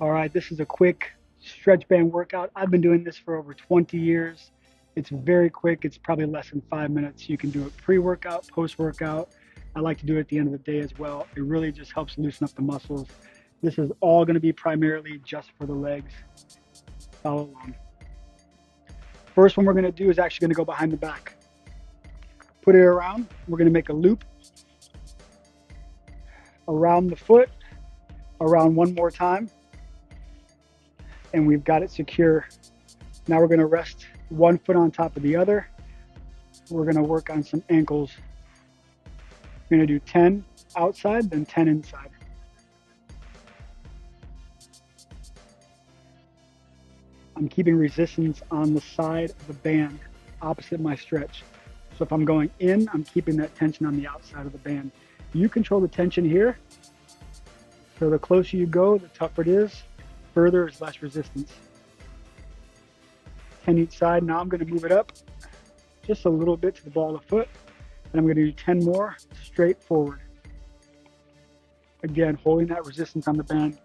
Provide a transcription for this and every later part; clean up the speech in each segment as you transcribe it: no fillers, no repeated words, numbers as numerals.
All right, this is a quick stretch band workout. I've been doing this for over 20 years. It's very quick. It's probably less than 5 minutes. You can do it pre-workout, post-workout. I like to do it at the end of the day as well. It really just helps loosen up the muscles. This is all going to be primarily just for the legs. Follow along. First one we're going to do is actually going to go behind the back. Put it around. We're going to make a loop around the foot, around one more time, and we've got it secure. Now we're going to rest one foot on top of the other. We're going to work on some ankles. We're going to do 10 outside, then 10 inside. I'm keeping resistance on the side of the band opposite my stretch. So if I'm going in, I'm keeping that tension on the outside of the band. You control the tension here. So the closer you go, the tougher it is. Further is less resistance. 10 each side. Now I'm going to move it up just a little bit to the ball of the foot. And I'm going to do 10 more straight forward. Again, holding that resistance on the band.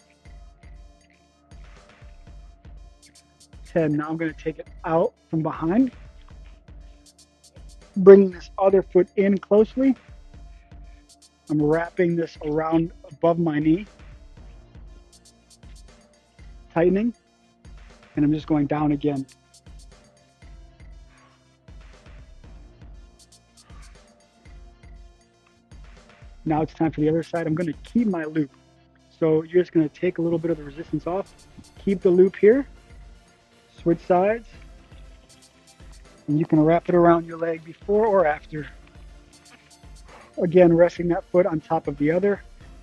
10. Now I'm going to take it out from behind. Bringing this other foot in closely. I'm wrapping this around above my knee. Tightening. And I'm just going down again. Now it's time for the other side. I'm going to keep my loop. So you're just going to take a little bit of the resistance off. Keep the loop here. Switch sides. And you can wrap it around your leg before or after. Again, resting that foot on top of the other.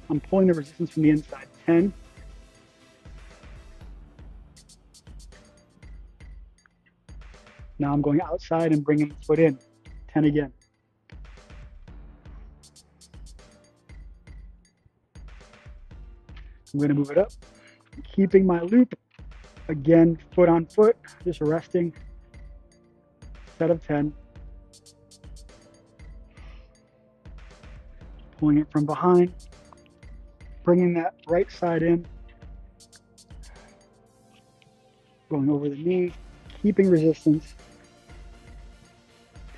I'm pulling the resistance from the inside. 10. Now I'm going outside and bringing the foot in. 10 again. I'm going to move it up. Keeping my loop. Again, foot on foot, just resting. Set of 10. Pulling it from behind. Bringing that right side in. Going over the knee. Keeping resistance.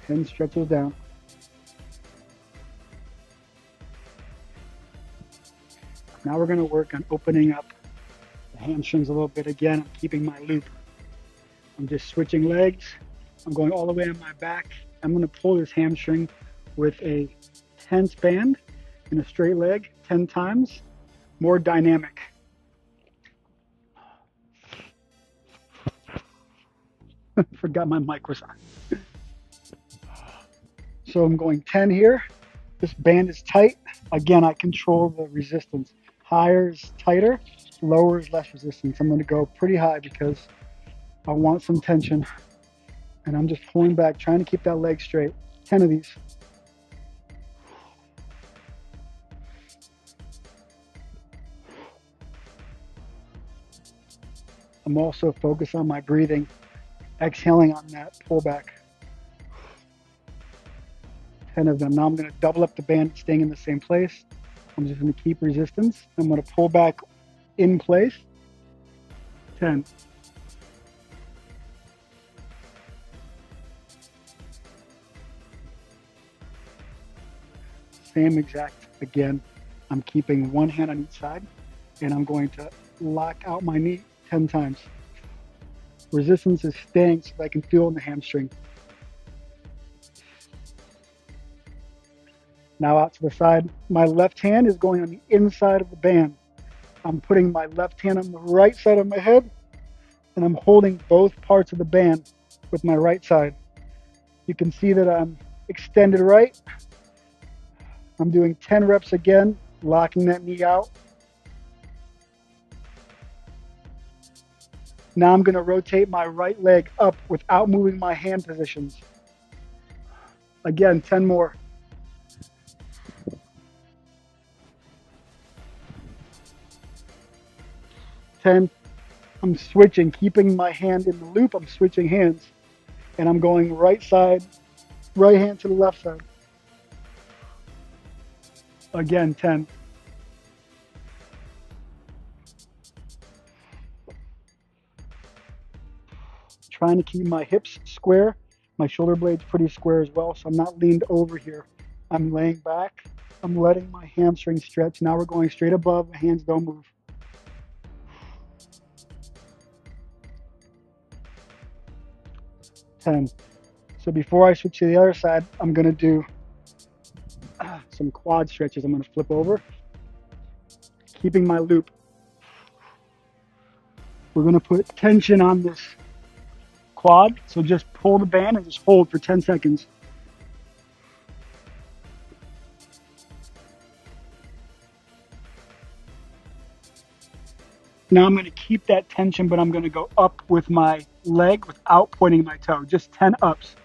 10 stretches down. Now we're going to work on opening up the hamstrings a little bit. Again, I'm keeping my loop. I'm just switching legs. I'm going all the way on my back. I'm going to pull this hamstring with a tense band in a straight leg 10 times. More dynamic. Forgot my mic was on. So I'm going 10 here. This band is tight. Again, I control the resistance. Higher is tighter, lower is less resistance. I'm going to go pretty high because I want some tension. And I'm just pulling back, trying to keep that leg straight. 10 of these. I'm also focused on my breathing, exhaling on that pullback. 10 of them. Now I'm going to double up the band, staying in the same place. I'm just going to keep resistance. I'm going to pull back in place. 10. Same exact again. I'm keeping one hand on each side and I'm going to lock out my knee 10 times. Resistance is staying so that I can feel in the hamstring. Now out to the side. My left hand is going on the inside of the band. I'm putting my left hand on the right side of my head and I'm holding both parts of the band with my right side. You can see that I'm extended right. I'm doing 10 reps again, locking that knee out. Now I'm going to rotate my right leg up without moving my hand positions. Again, 10 more. 10. I'm switching, keeping my hand in the loop. I'm switching hands and I'm going right side, right hand to the left side. Again, 10. trying to keep my hips square, my shoulder blades pretty square as well, so I'm not leaned over here. I'm laying back. I'm letting my hamstring stretch. Now we're going straight above. My hands don't move. 10. So before I switch to the other side, I'm going to do some quad stretches. I'm going to flip over, keeping my loop. We're going to put tension on this quad. So just pull the band and just hold for 10 seconds. Now I'm going to keep that tension, but I'm going to go up with my leg without pointing my toe. Just 10 ups.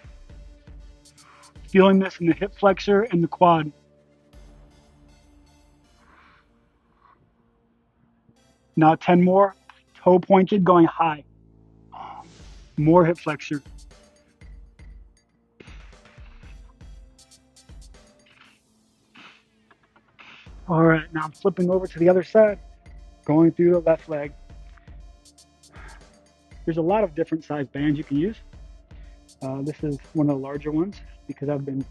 Feeling this in the hip flexor and the quad. Now 10 more. Toe pointed, going high. More hip flexor. All right, now I'm flipping over to the other side, going through the left leg. There's a lot of different size bands you can use. This is one of the larger ones because I've been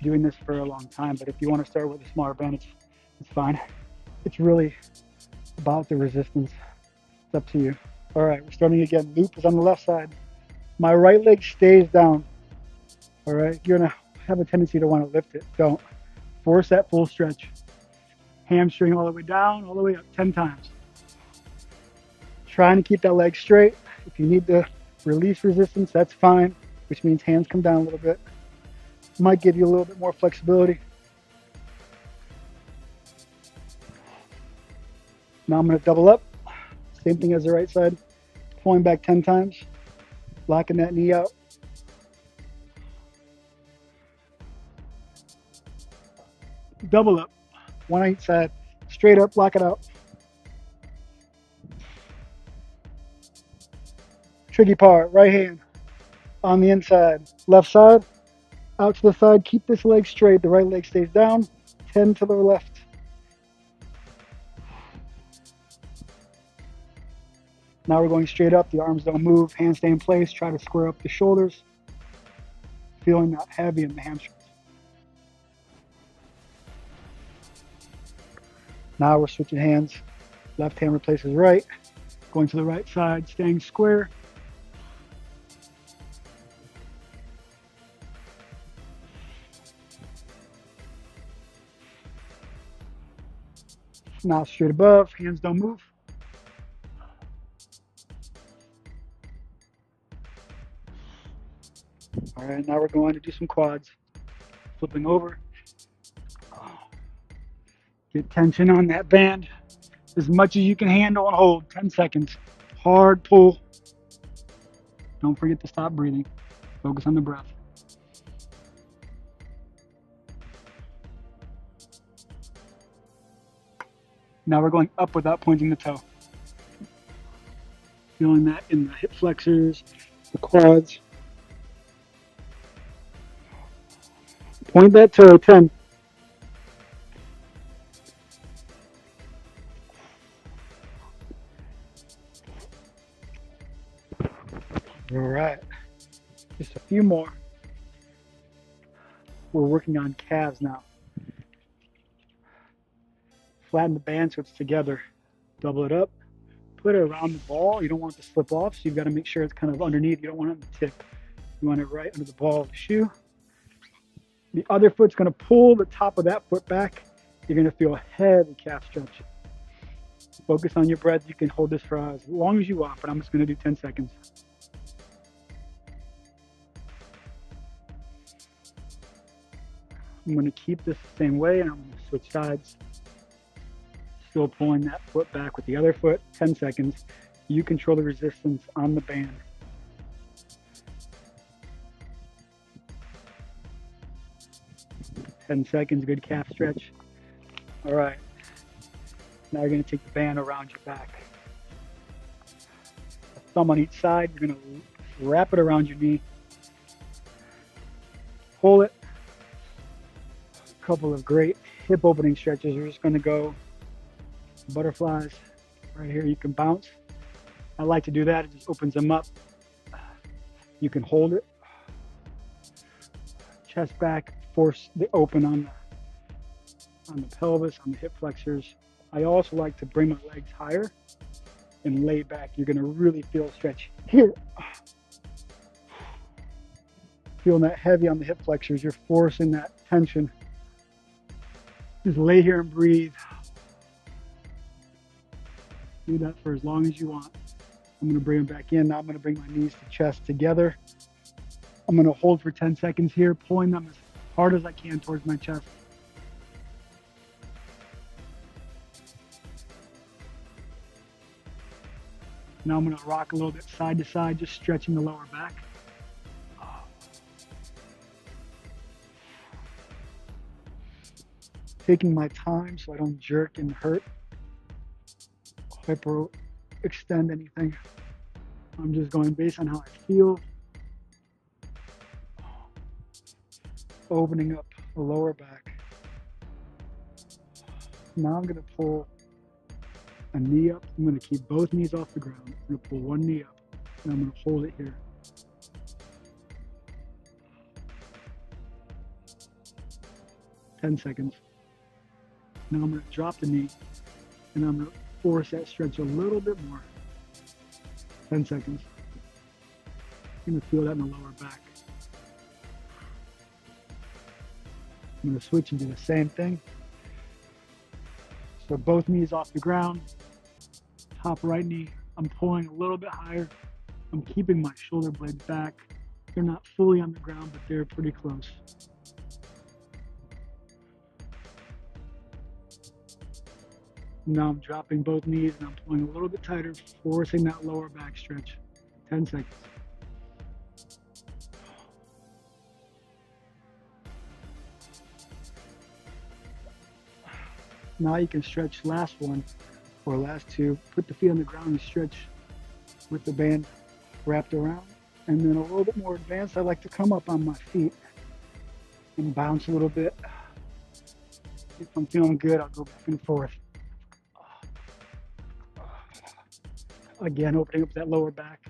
doing this for a long time, but if you want to start with a smaller band, it's fine. It's really about the resistance. It's up to you. All right, we're starting again. Loop is on the left side. My right leg stays down. All right, you're gonna have a tendency to want to lift it. Don't. Force that full stretch. Hamstring all the way down, all the way up 10 times. Trying to keep that leg straight. If you need to release resistance, that's fine, which means hands come down a little bit. Might give you a little bit more flexibility. Now I'm going to double up. Same thing as the right side. Pulling back 10 times. Locking that knee out. Double up. One on each side. Straight up, lock it out. Tricky part, right hand on the inside. Left side, out to the side. Keep this leg straight. The right leg stays down. 10 to the left. Now we're going straight up. The arms don't move. Hands stay in place. Try to square up the shoulders. Feeling that heavy in the hamstrings. Now we're switching hands. Left hand replaces right. Going to the right side, staying square. Now straight above, hands don't move. All right, now we're going to do some quads. Flipping over. Get tension on that band as much as you can handle and hold. 10 seconds. Hard pull. Don't forget to stop breathing. Focus on the breath. Now we're going up without pointing the toe. Feeling that in the hip flexors, the quads. Point that toe, 10. All right, just a few more. We're working on calves now. Flatten the band so it's together. Double it up. Put it around the ball. You don't want it to slip off, so you've got to make sure it's kind of underneath. You don't want it on the tip. You want it right under the ball of the shoe. The other foot's going to pull the top of that foot back. You're going to feel a heavy calf stretch. Focus on your breath. You can hold this for as long as you want, but I'm just going to do 10 seconds. I'm going to keep this the same way, and I'm going to switch sides. Still pulling that foot back with the other foot. 10 seconds. You control the resistance on the band. Ten seconds, good calf stretch. All right. Now you're going to take the band around your back. A thumb on each side. You're going to wrap it around your knee. Pull it. A couple of great hip opening stretches. You're just going to go butterflies. Right here you can bounce. I like to do that. It just opens them up. You can hold it, chest back, force the open on the pelvis, on the hip flexors. I also like to bring my legs higher and lay back. You're going to really feel a stretch here. Feeling that heavy on the hip flexors, you're forcing that tension. Just lay here and breathe. Do that for as long as you want. I'm going to bring them back in. Now I'm going to bring my knees to chest together. I'm going to hold for 10 seconds here, pulling them as hard as I can towards my chest. Now I'm going to rock a little bit side to side, just stretching the lower back. Taking my time so I don't jerk and hurt, hyper extend anything. I'm just going based on how I feel. Opening up the lower back. Now I'm going to pull a knee up. I'm going to keep both knees off the ground. I'm going to pull one knee up, and I'm going to hold it here. $10 seconds. Now I'm going to drop the knee, and I'm going to force that stretch a little bit more. 10 seconds. I'm going to feel that in the lower back. I'm going to switch and do the same thing. So both knees off the ground. Top right knee, I'm pulling a little bit higher. I'm keeping my shoulder blades back. They're not fully on the ground, but they're pretty close. Now I'm dropping both knees and I'm pulling a little bit tighter, forcing that lower back stretch. 10 seconds. Now you can stretch last one or last two. Put the feet on the ground and stretch with the band wrapped around. And then a little bit more advanced, I like to come up on my feet and bounce a little bit. If I'm feeling good, I'll go back and forth. Again, opening up that lower back.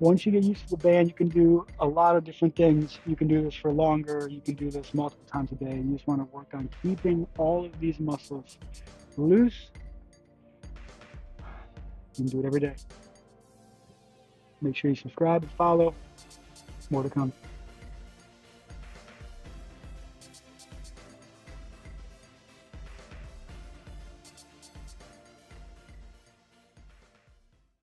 Once you get used to the band, you can do a lot of different things. You can do this for longer. You can do this multiple times a day. You just want to work on keeping all of these muscles loose. You can do it every day. Make sure you subscribe and follow. More to come.